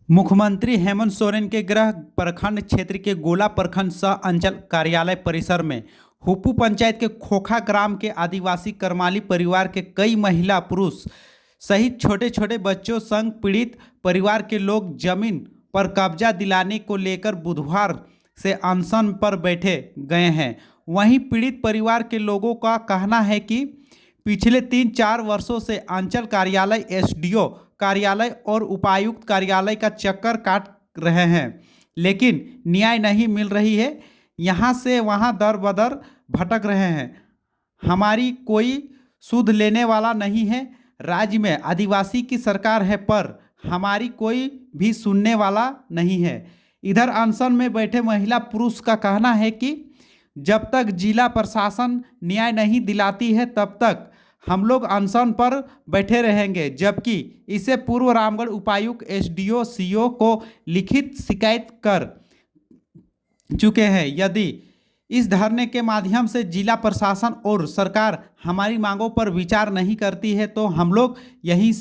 मुख्यमंत्री हेमंत सोरेन के गृह प्रखंड क्षेत्र के गोला प्रखंड सह अंचल कार्यालय परिसर में हुप्पू पंचायत के खोखा ग्राम के आदिवासी करमाली परिवार के कई महिला पुरुष सहित छोटे छोटे बच्चों संग पीड़ित परिवार के लोग जमीन पर कब्जा दिलाने को लेकर बुधवार से अनशन पर बैठे गए हैं। वहीं पीड़ित परिवार के लोगों का कहना है कि पिछले 3-4 वर्षों से अंचल कार्यालय, एसडीओ कार्यालय और उपायुक्त कार्यालय का चक्कर काट रहे हैं, लेकिन न्याय नहीं मिल रही है। यहाँ से वहाँ दर बदर भटक रहे हैं। हमारी कोई सुध लेने वाला नहीं है। राज्य में आदिवासी की सरकार है, पर हमारी कोई भी सुनने वाला नहीं है। इधर अनशन में बैठे महिला पुरुष का कहना है कि जब तक जिला प्रशासन न्याय नहीं दिलाती है तब तक हम लोग अनशन पर बैठे रहेंगे। जबकि इससे पूर्व रामगढ़ उपायुक्त, एसडीओ, सीओ को लिखित शिकायत कर चुके हैं। यदि इस धरने के माध्यम से जिला प्रशासन और सरकार हमारी मांगों पर विचार नहीं करती है तो हम लोग यहीं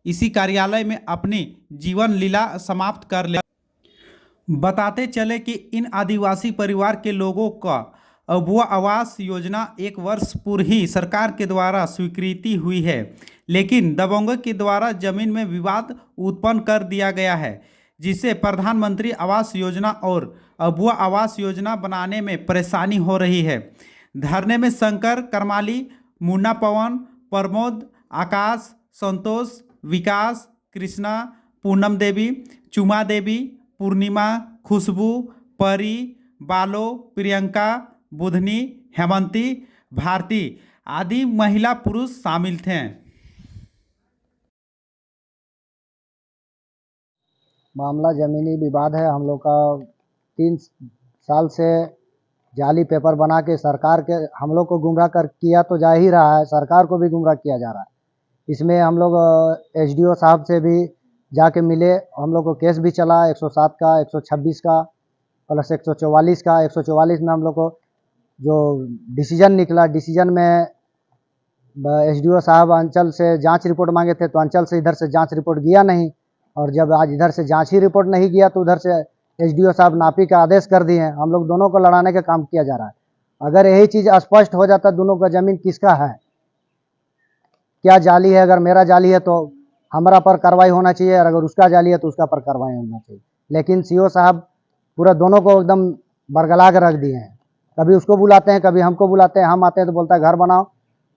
इसी कार्यालय में अपनी जीवन लीला समाप्त कर ले। बताते चले कि इन आदिवासी परिवार के लोगों का अबुआ आवास योजना 1 वर्ष पूर्व ही सरकार के द्वारा स्वीकृति हुई है, लेकिन दबंगों के द्वारा जमीन में विवाद उत्पन्न कर दिया गया है, जिससे प्रधानमंत्री आवास योजना और अबुआ आवास योजना बनाने में परेशानी हो रही है। धरने में शंकर, करमाली, मुन्ना, पवन, प्रमोद, आकाश, संतोष, विकास, कृष्णा, पूनम देवी, चुमा देवी, पूर्णिमा, खुशबू, परी, बालो, प्रियंका, बुधनी, हेमंती, भारती आदि महिला पुरुष शामिल थे। मामला ज़मीनी विवाद है। हम लोग का 3 साल से जाली पेपर बना के सरकार के हम लोग को गुमराह कर किया तो जा ही रहा है, सरकार को भी गुमराह किया जा रहा है। इसमें हम लोग एसडीओ साहब से भी जाके मिले। हम लोग को केस भी चला 107 का, 126 का प्लस 144 का। 144 में हम लोग को जो डिसीजन निकला, डिसीजन में एसडीओ साहब अंचल से जांच रिपोर्ट मांगे थे, तो अंचल से इधर से जांच रिपोर्ट गया नहीं। और जब आज इधर से जांच ही रिपोर्ट नहीं गया तो उधर से एसडीओ साहब नापी का आदेश कर दिए हैं। हम लोग दोनों को लड़ाने का काम किया जा रहा है। अगर यही चीज़ स्पष्ट हो जाता दोनों का ज़मीन किसका है, क्या जाली है, अगर मेरा जाली है तो हमारा पर कार्रवाई होना चाहिए, और अगर उसका जाली है तो उसका पर कार्रवाई होना चाहिए। लेकिन सीओ साहब पूरा दोनों को एकदम बरगला कर रख दिए हैं। कभी उसको बुलाते हैं, कभी हमको बुलाते हैं। हम आते हैं तो बोलता है घर बनाओ,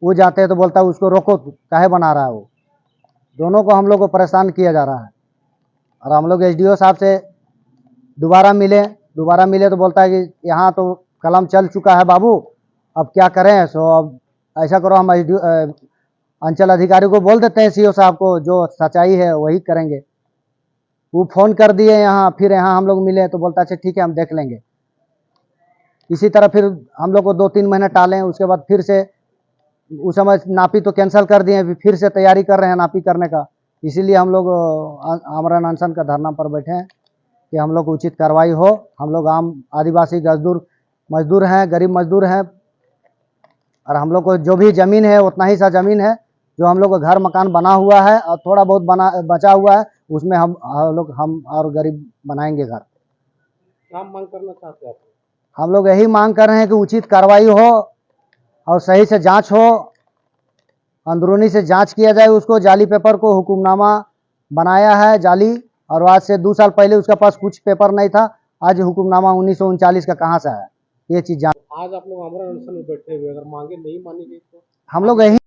वो जाते हैं तो बोलता है उसको रोको, काहे बना रहा है वो। दोनों को हम लोग को परेशान किया जा रहा है। और हम लोग एसडीओ साहब से दोबारा मिले तो बोलता है कि यहाँ तो कलम चल चुका है बाबू, अब क्या करें। सो अब ऐसा करो, हम अंचल अधिकारी को बोल देते हैं, सीओ साहब को जो सच्चाई है वही करेंगे। वो फ़ोन कर दिए यहाँ, फिर यहाँ हम लोग मिले तो बोलता अच्छा ठीक है हम देख लेंगे। इसी तरह फिर हम लोग को 2-3 महीने टालें, उसके बाद फिर से उस समय नापी तो कैंसिल कर दिए, फिर से तैयारी कर रहे हैं नापी करने का। इसीलिए हम लोग आमरण अनशन का धरना पर बैठे हैं कि हम लोग उचित कार्रवाई हो। हम लोग आम आदिवासी मजदूर हैं, गरीब मजदूर हैं, और हम लोग को जो भी ज़मीन है उतना ही सा ज़मीन है जो हम लोग का घर मकान बना हुआ है, और थोड़ा बहुत बचा हुआ है, उसमें हम और गरीब बनाएंगे घर। क्या मांग करना चाहते हैं आप? हम लोग यही मांग कर रहे हैं कि उचित कार्रवाई हो और सही से जांच हो, अंदरूनी से जांच किया जाए। उसको जाली पेपर को हुकुमनामा बनाया है जाली, और आज से 2 साल पहले उसके पास कुछ पेपर नहीं था। आज हुकुमनामा 1939 का कहाँ से है, ये चीज़ जान। आज आप लोग आमरण अनशन में बैठे हुए, अगर मांगे नहीं मानी गई तो हम लोग यही